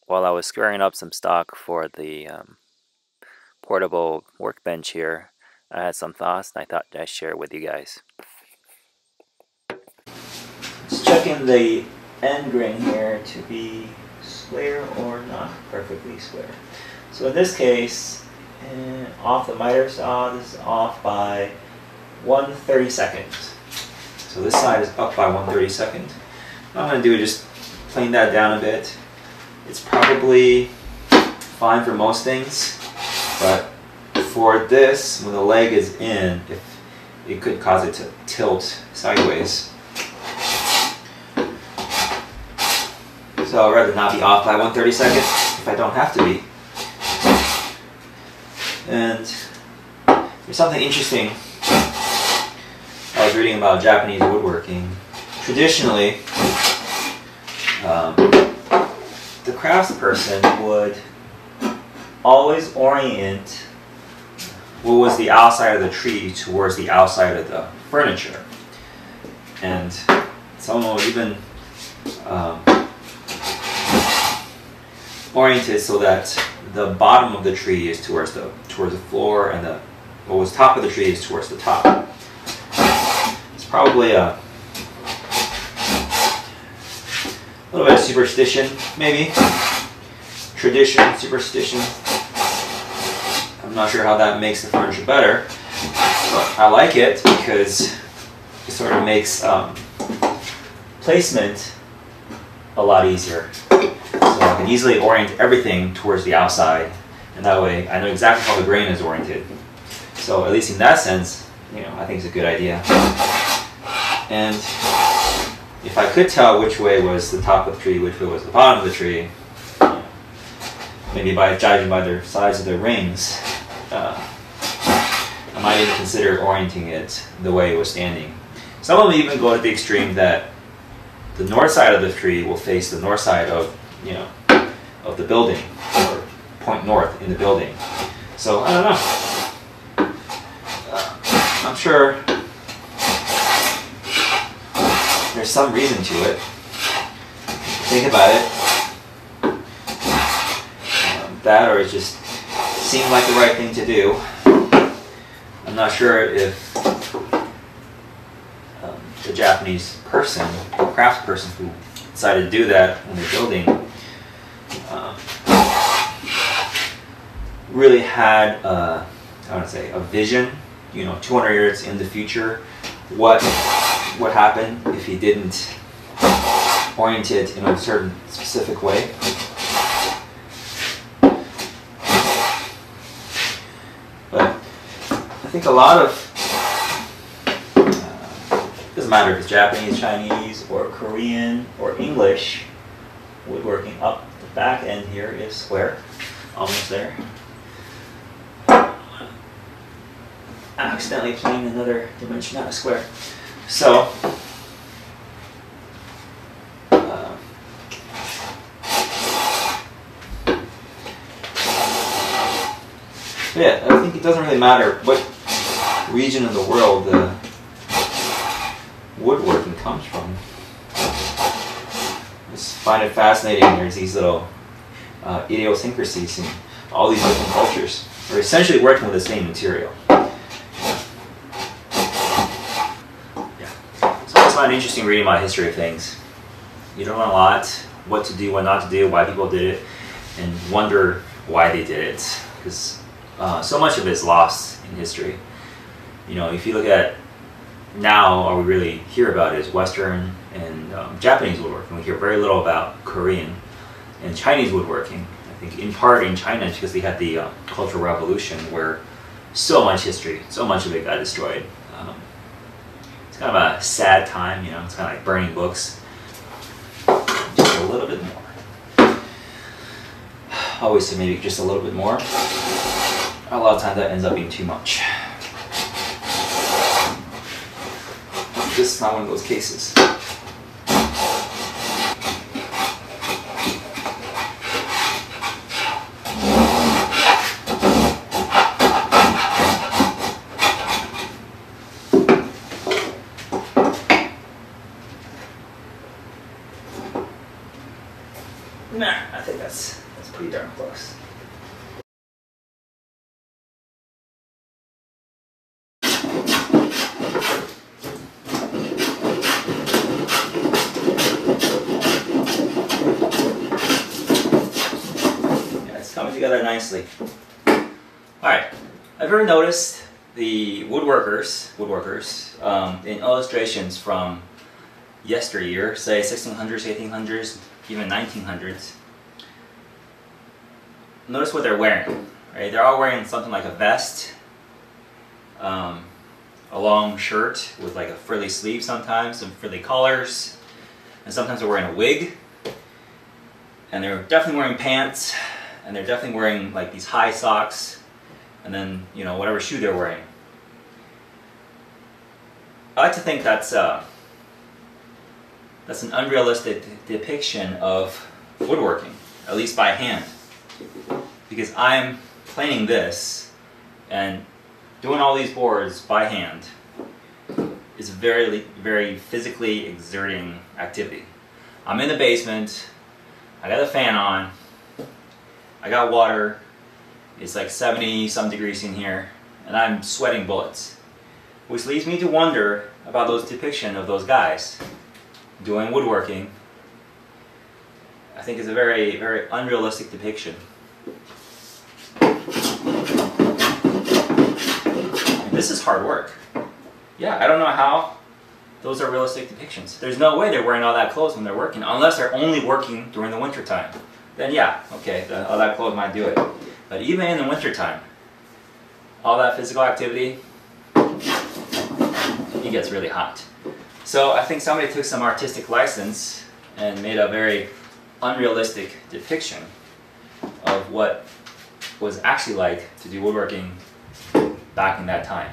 while I was squaring up some stock for the portable workbench here, I had some thoughts and I thought I'd share it with you guys. Just checking the end grain here to be square or not perfectly square. So in this case, off the miter saw, this is off by 1/32. So this side is up by 1/32. What I'm going to do is just plane that down a bit. It's probably fine for most things, but for this, when the leg is in, it could cause it to tilt sideways. So I'd rather not be off by 1/32 if I don't have to be. And there's something interesting I was reading about Japanese woodworking. Traditionally, the craftsperson would always orient what was the outside of the tree towards the outside of the furniture. And someone would even orient it so that the bottom of the tree is towards the floor, and what was top of the tree is towards the top. It's probably a little bit of superstition, maybe. Tradition, superstition. I'm not sure how that makes the furniture better, but I like it because it sort of makes placement a lot easier. So I can easily orient everything towards the outside, and that way I know exactly how the grain is oriented. So at least in that sense, I think it's a good idea. And if I could tell which way was the top of the tree, which way was the bottom of the tree, maybe by judging by the size of the rings, I might even consider orienting it the way it was standing. Some of them even go to the extreme that the north side of the tree will face the north side of the building, or point north in the building. So I don't know. I'm sure there's some reason to it. Think about it. That, or it just seemed like the right thing to do. I'm not sure if the Japanese person, the craftsperson who decided to do that in the building, really had I want to say a vision, 200 years in the future, what would happen if he didn't orient it in a certain specific way. But I think a lot of doesn't matter if it's Japanese, Chinese, or Korean, or English woodworking. Up the back end here is square, almost there. I accidentally planed another dimension, not a square. So yeah, I think it doesn't really matter what region of the world the woodworking comes from. I just find it fascinating. There's these little idiosyncrasies in all these different cultures. We're essentially working with the same material. So I find it interesting reading about history of things. You don't know a lot, what to do, what not to do, why people did it, and wonder why they did it. Because so much of it is lost in history. If you look at now, all we really hear about is Western and Japanese woodworking. We hear very little about Korean and Chinese woodworking. I think in part in China because they had the Cultural Revolution, where so much history, so much of it got destroyed. It's kind of a sad time, it's kind of like burning books. Just a little bit more. I always say maybe just a little bit more. A lot of times that ends up being too much. This is not one of those cases. Nah, I think that's that's pretty darn close. Yeah, it's coming together nicely. Alright, I've ever noticed the woodworkers in illustrations from yesteryear, say 1600s, 1800s, even 1900s. Notice what they're wearing, right? They're all wearing something like a vest, a long shirt with like a frilly sleeve sometimes, some frilly collars, and sometimes they're wearing a wig. And they're definitely wearing pants, and they're definitely wearing like these high socks, and then, you know, whatever shoe they're wearing. I like to think that's an unrealistic depiction of woodworking, at least by hand. Because I'm planing this and doing all these boards by hand is a very, very physically exerting activity. I'm in the basement, I got a fan on, I got water, it's like 70-some degrees in here, and I'm sweating bullets. Which leads me to wonder about those depiction of those guys doing woodworking. I think it's a very, very unrealistic depiction. And this is hard work. Yeah, I don't know how those are realistic depictions. There's no way they're wearing all that clothes when they're working, unless they're only working during the winter time. Then yeah, okay, all that clothes might do it. But even in the winter time, all that physical activity, it gets really hot. So I think somebody took some artistic license and made a very unrealistic depiction of what was actually like to do woodworking back in that time.